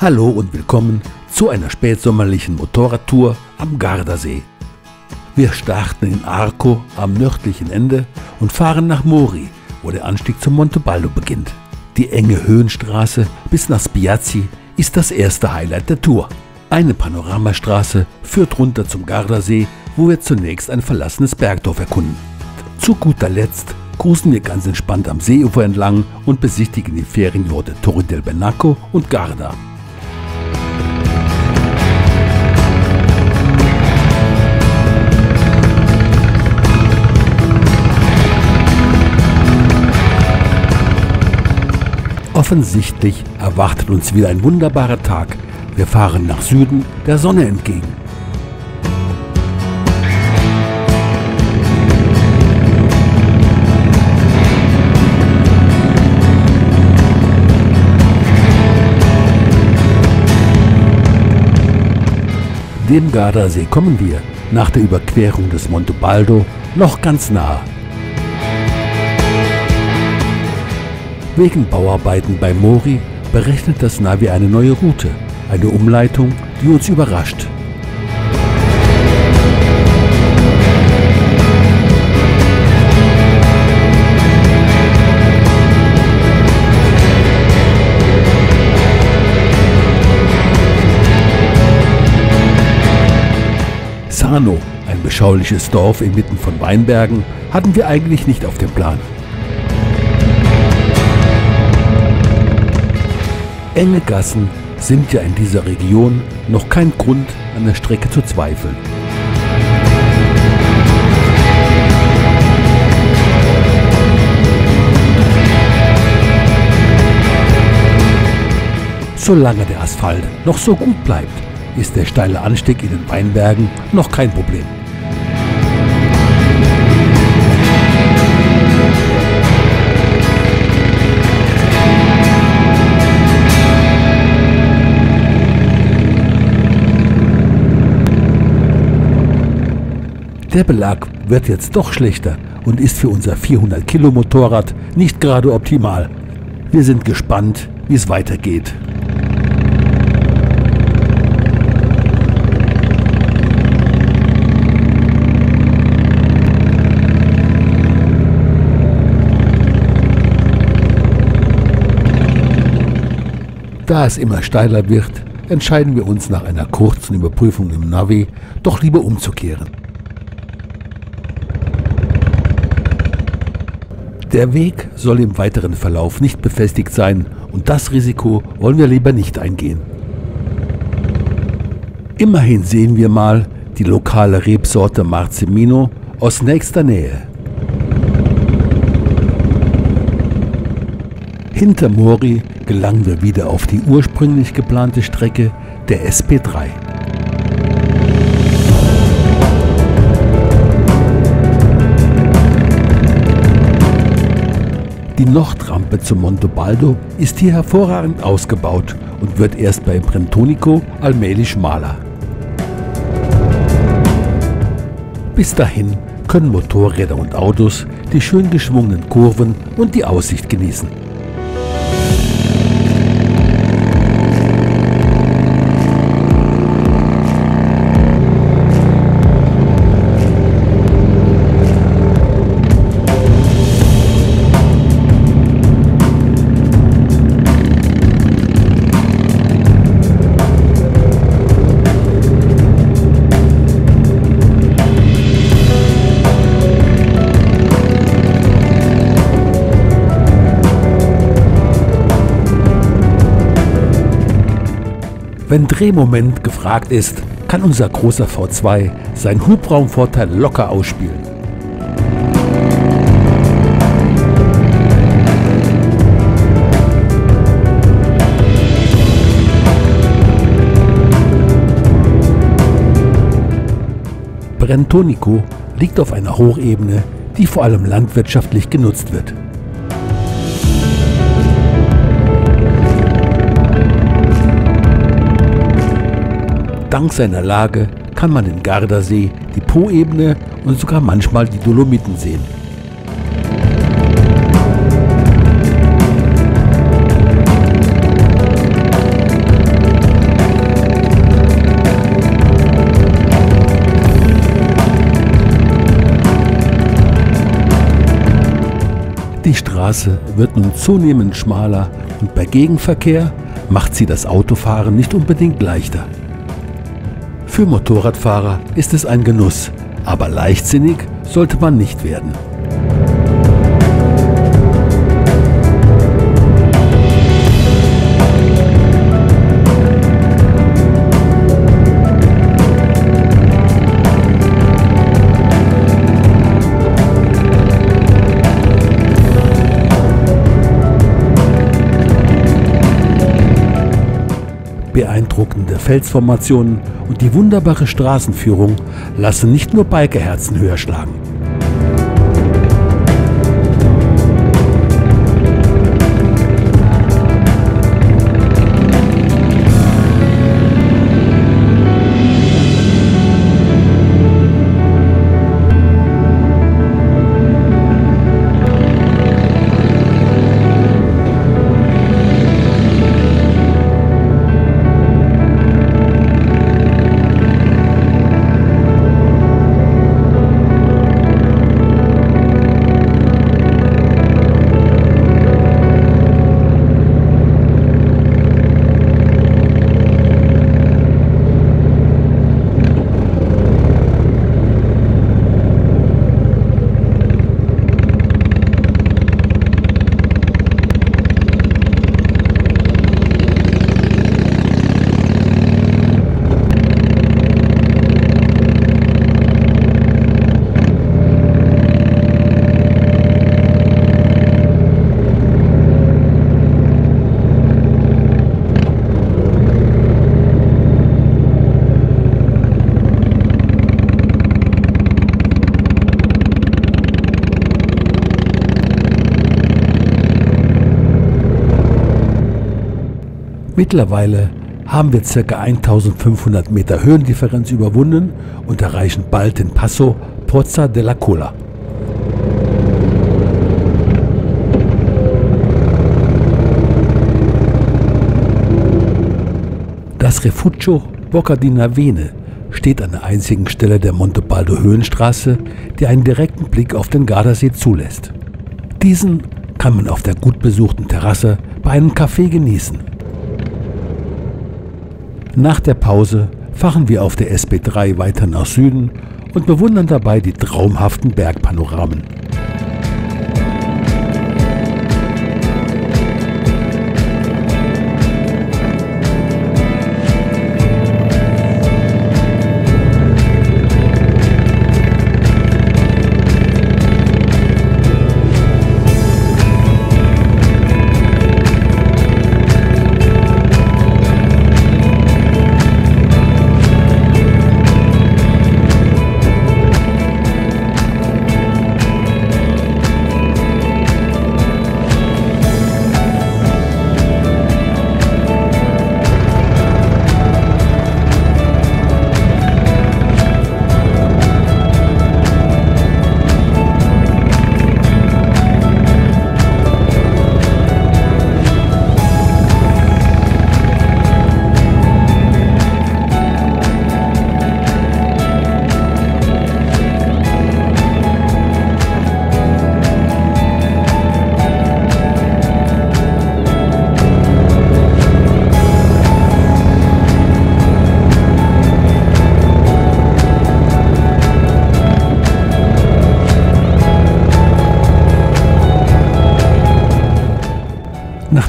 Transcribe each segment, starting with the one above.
Hallo und willkommen zu einer spätsommerlichen Motorradtour am Gardasee. Wir starten in Arco am nördlichen Ende und fahren nach Mori, wo der Anstieg zum Monte Baldo beginnt. Die enge Höhenstraße bis nach Spiazzi ist das erste Highlight der Tour. Eine Panoramastraße führt runter zum Gardasee, wo wir zunächst ein verlassenes Bergdorf erkunden. Zu guter Letzt cruisen wir ganz entspannt am Seeufer entlang und besichtigen die Ferienorte Torre del Benaco und Garda. Offensichtlich erwartet uns wieder ein wunderbarer Tag. Wir fahren nach Süden der Sonne entgegen. Dem Gardasee kommen wir nach der Überquerung des Monte Baldo noch ganz nahe. Wegen Bauarbeiten bei Mori berechnet das Navi eine neue Route, eine Umleitung, die uns überrascht. Sano, ein beschauliches Dorf inmitten von Weinbergen, hatten wir eigentlich nicht auf dem Plan. Enge Gassen sind ja in dieser Region noch kein Grund, an der Strecke zu zweifeln. Solange der Asphalt noch so gut bleibt, ist der steile Anstieg in den Weinbergen noch kein Problem. Der Belag wird jetzt doch schlechter und ist für unser 400 Kilo Motorrad nicht gerade optimal. Wir sind gespannt, wie es weitergeht. Da es immer steiler wird, entscheiden wir uns nach einer kurzen Überprüfung im Navi, doch lieber umzukehren. Der Weg soll im weiteren Verlauf nicht befestigt sein und das Risiko wollen wir lieber nicht eingehen. Immerhin sehen wir mal die lokale Rebsorte Marzemino aus nächster Nähe. Hinter Mori gelangen wir wieder auf die ursprünglich geplante Strecke der SP3. Die Nordrampe zum Monte Baldo ist hier hervorragend ausgebaut und wird erst bei Brentonico allmählich schmaler. Bis dahin können Motorräder und Autos die schön geschwungenen Kurven und die Aussicht genießen. Wenn Drehmoment gefragt ist, kann unser großer V2 seinen Hubraumvorteil locker ausspielen. Brentonico liegt auf einer Hochebene, die vor allem landwirtschaftlich genutzt wird. Dank seiner Lage kann man den Gardasee, die Po-Ebene und sogar manchmal die Dolomiten sehen. Die Straße wird nun zunehmend schmaler und bei Gegenverkehr macht sie das Autofahren nicht unbedingt leichter. Für Motorradfahrer ist es ein Genuss, aber leichtsinnig sollte man nicht werden. Beeindruckende Felsformationen und die wunderbare Straßenführung lassen nicht nur Bikerherzen höher schlagen. Mittlerweile haben wir ca. 1500 Meter Höhendifferenz überwunden und erreichen bald den Passo Pozza della Colla. Das Refugio Bocca di Navene steht an der einzigen Stelle der Monte Baldo Höhenstraße, die einen direkten Blick auf den Gardasee zulässt. Diesen kann man auf der gut besuchten Terrasse bei einem Café genießen. Nach der Pause fahren wir auf der SB3 weiter nach Süden und bewundern dabei die traumhaften Bergpanoramen.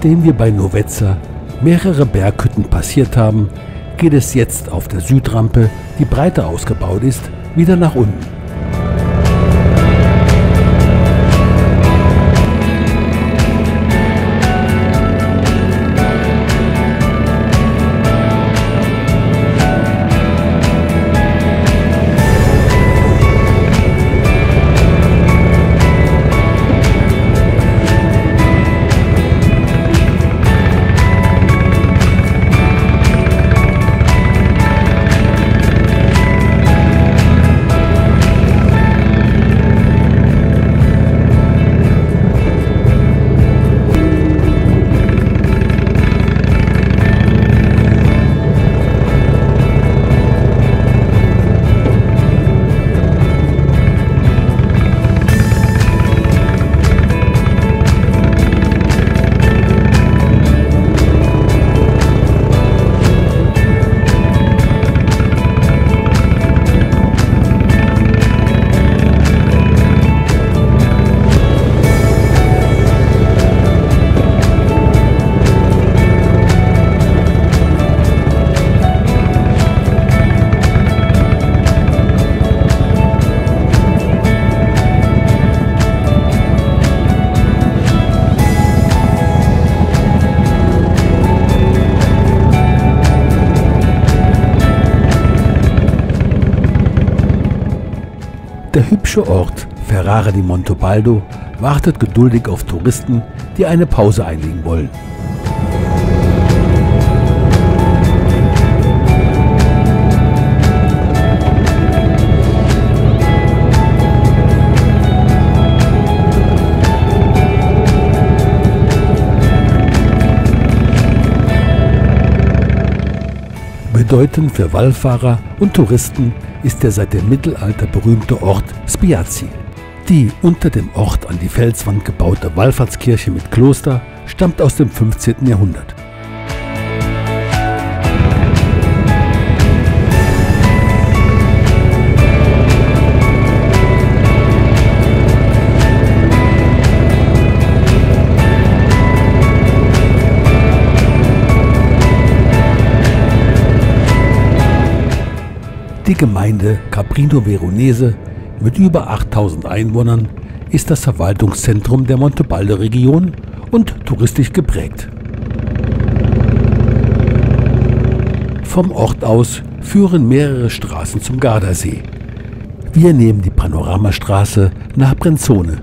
Nachdem wir bei Novezza mehrere Berghütten passiert haben, geht es jetzt auf der Südrampe, die breiter ausgebaut ist, wieder nach unten. Der hübsche Ort Ferrara di Montebaldo wartet geduldig auf Touristen, die eine Pause einlegen wollen. Bedeutend für Wallfahrer und Touristen ist der seit dem Mittelalter berühmte Ort Spiazzi. Die unter dem Ort an die Felswand gebaute Wallfahrtskirche mit Kloster stammt aus dem 15. Jahrhundert. Die Gemeinde Caprino Veronese mit über 8000 Einwohnern ist das Verwaltungszentrum der Montebaldo-Region und touristisch geprägt. Vom Ort aus führen mehrere Straßen zum Gardasee. Wir nehmen die Panoramastraße nach Brenzone.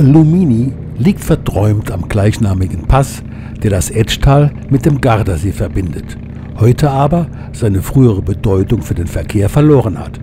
Lumini liegt verträumt am gleichnamigen Pass, der das Etschtal mit dem Gardasee verbindet, heute aber seine frühere Bedeutung für den Verkehr verloren hat.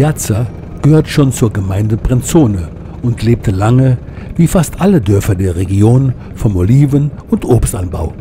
Piazza gehört schon zur Gemeinde Brenzone und lebte lange, wie fast alle Dörfer der Region, vom Oliven- und Obstanbau.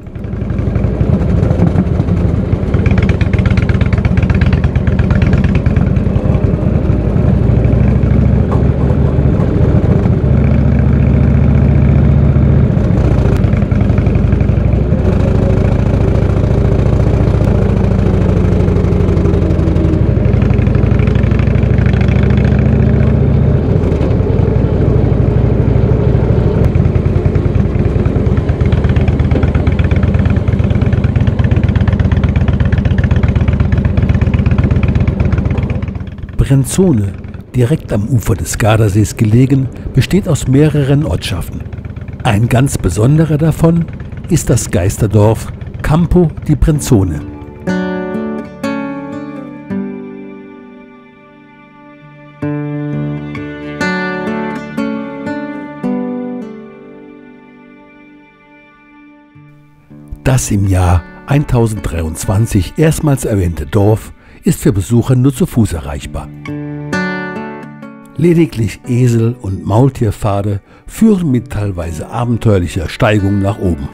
Brenzone, direkt am Ufer des Gardasees gelegen, besteht aus mehreren Ortschaften. Ein ganz besonderer davon ist das Geisterdorf Campo di Brenzone. Das im Jahr 1023 erstmals erwähnte Dorf ist für Besucher nur zu Fuß erreichbar. Lediglich Esel- und Maultierpfade führen mit teilweise abenteuerlicher Steigung nach oben.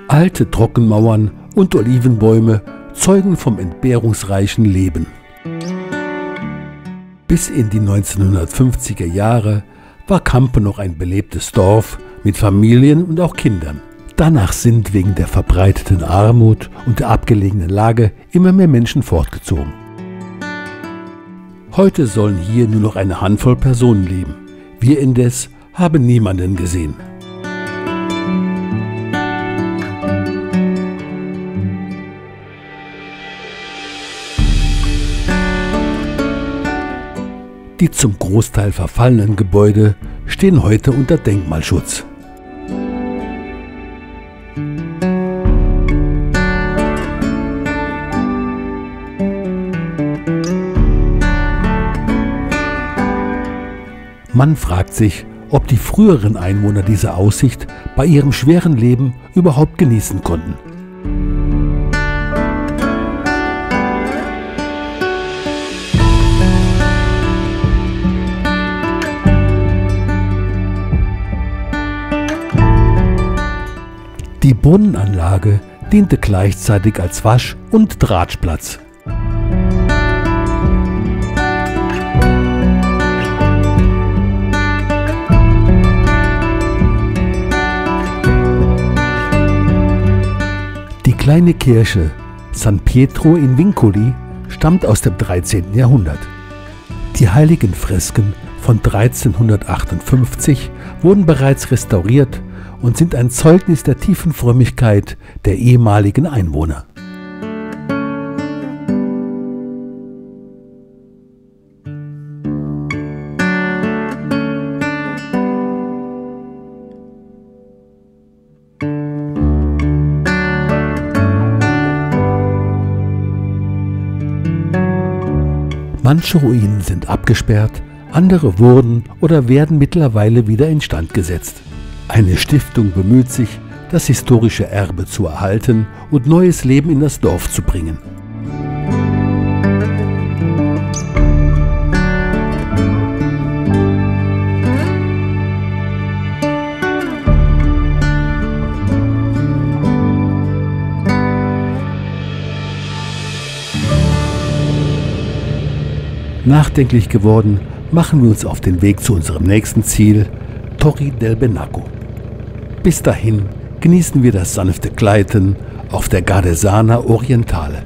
Alte Trockenmauern und Olivenbäume zeugen vom entbehrungsreichen Leben. Bis in die 1950er Jahre war Campo noch ein belebtes Dorf mit Familien und auch Kindern. Danach sind wegen der verbreiteten Armut und der abgelegenen Lage immer mehr Menschen fortgezogen. Heute sollen hier nur noch eine Handvoll Personen leben. Wir indes haben niemanden gesehen. Die zum Großteil verfallenen Gebäude stehen heute unter Denkmalschutz. Man fragt sich, ob die früheren Einwohner diese Aussicht bei ihrem schweren Leben überhaupt genießen konnten. Die Brunnenanlage diente gleichzeitig als Wasch- und Tratschplatz. Die kleine Kirche San Pietro in Vincoli stammt aus dem 13. Jahrhundert. Die heiligen Fresken von 1358 wurden bereits restauriert und sind ein Zeugnis der tiefen Frömmigkeit der ehemaligen Einwohner. Manche Ruinen sind abgesperrt, andere wurden oder werden mittlerweile wieder instand gesetzt. Eine Stiftung bemüht sich, das historische Erbe zu erhalten und neues Leben in das Dorf zu bringen. Nachdenklich geworden, machen wir uns auf den Weg zu unserem nächsten Ziel, Torri del Benaco. Bis dahin genießen wir das sanfte Gleiten auf der Gardesana Orientale.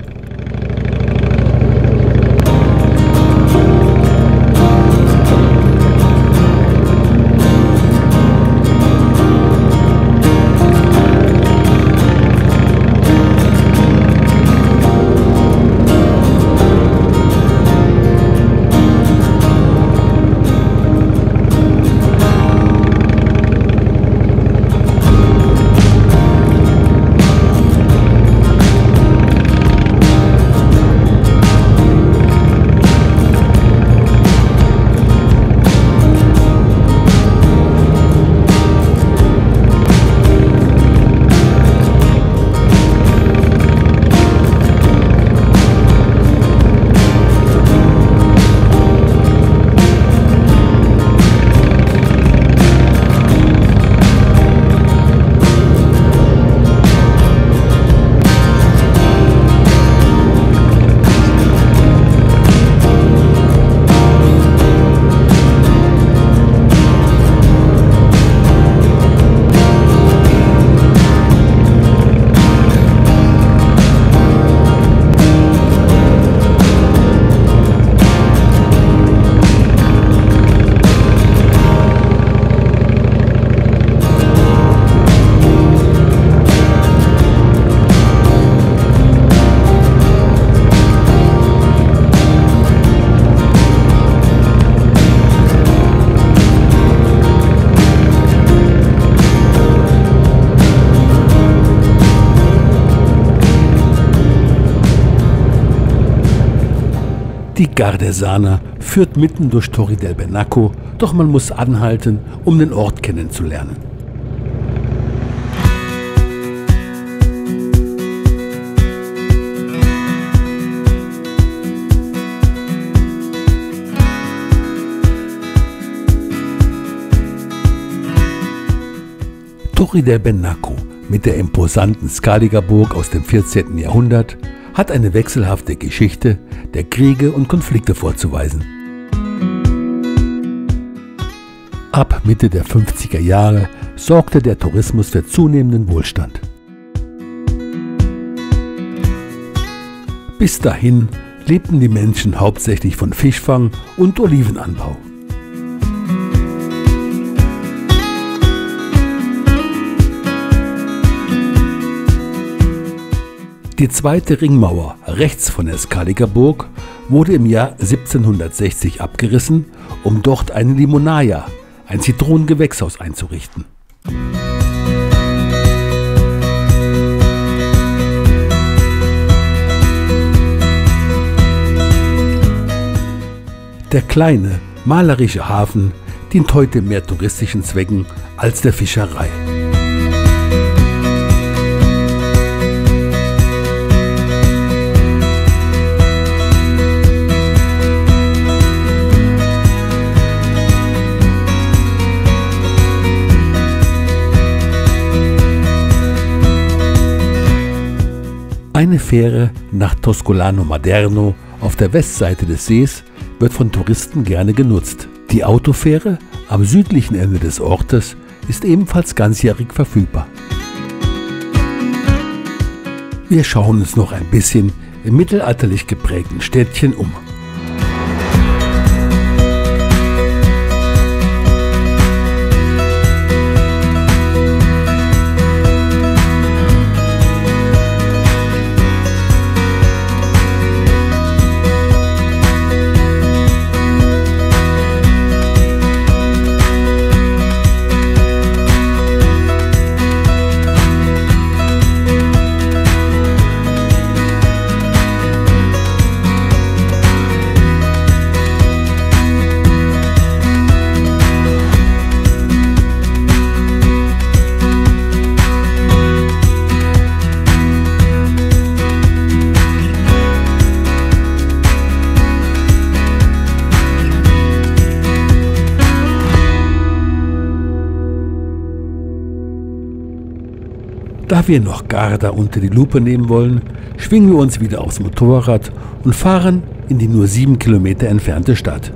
Die Gardesana führt mitten durch Torri del Benaco, doch man muss anhalten, um den Ort kennenzulernen. Torri del Benaco mit der imposanten Scaligerburg aus dem 14. Jahrhundert hat eine wechselhafte Geschichte der Kriege und Konflikte vorzuweisen. Ab Mitte der 50er Jahre sorgte der Tourismus für zunehmenden Wohlstand. Bis dahin lebten die Menschen hauptsächlich von Fischfang und Olivenanbau. Die zweite Ringmauer rechts von der Scaliger Burg wurde im Jahr 1760 abgerissen, um dort eine Limonaia, ein Zitronengewächshaus, einzurichten. Der kleine, malerische Hafen dient heute mehr touristischen Zwecken als der Fischerei. Eine Fähre nach Toscolano Maderno auf der Westseite des Sees wird von Touristen gerne genutzt. Die Autofähre am südlichen Ende des Ortes ist ebenfalls ganzjährig verfügbar. Wir schauen uns noch ein bisschen im mittelalterlich geprägten Städtchen um. Da wir noch Garda unter die Lupe nehmen wollen, schwingen wir uns wieder aufs Motorrad und fahren in die nur 7 Kilometer entfernte Stadt.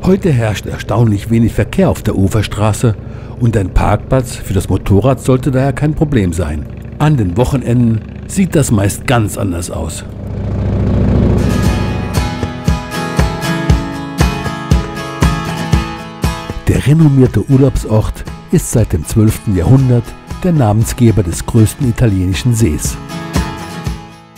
Heute herrscht erstaunlich wenig Verkehr auf der Uferstraße und ein Parkplatz für das Motorrad sollte daher kein Problem sein. An den Wochenenden sieht das meist ganz anders aus. Der renommierte Urlaubsort ist seit dem 12. Jahrhundert der Namensgeber des größten italienischen Sees.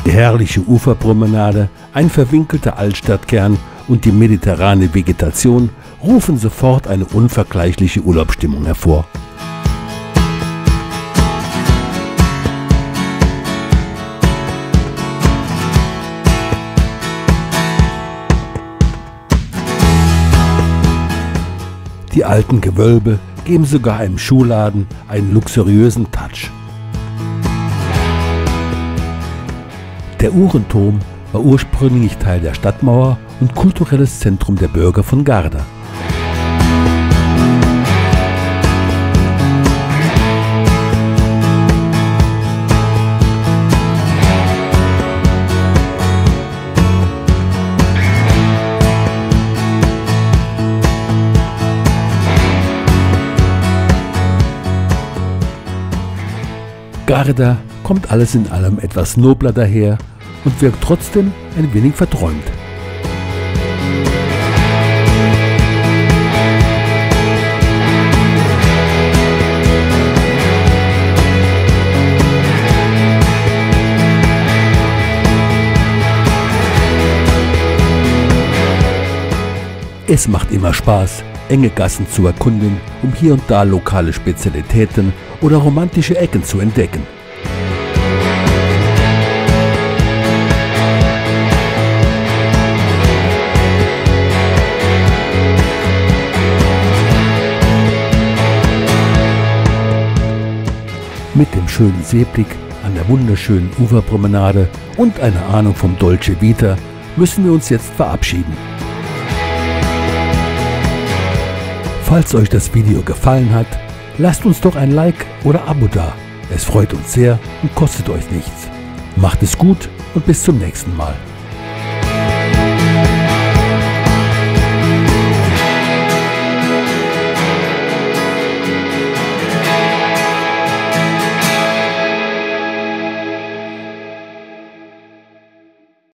Die herrliche Uferpromenade, ein verwinkelter Altstadtkern und die mediterrane Vegetation rufen sofort eine unvergleichliche Urlaubsstimmung hervor. Die alten Gewölbe geben sogar einem Schuhladen einen luxuriösen Touch. Der Uhrenturm war ursprünglich Teil der Stadtmauer und kulturelles Zentrum der Bürger von Garda. Garda kommt alles in allem etwas nobler daher und wirkt trotzdem ein wenig verträumt. Es macht immer Spaß, enge Gassen zu erkunden, um hier und da lokale Spezialitäten oder romantische Ecken zu entdecken. Mit dem schönen Seeblick an der wunderschönen Uferpromenade und einer Ahnung vom Dolce Vita müssen wir uns jetzt verabschieden. Falls euch das Video gefallen hat, lasst uns doch ein Like oder Abo da. Es freut uns sehr und kostet euch nichts. Macht es gut und bis zum nächsten Mal.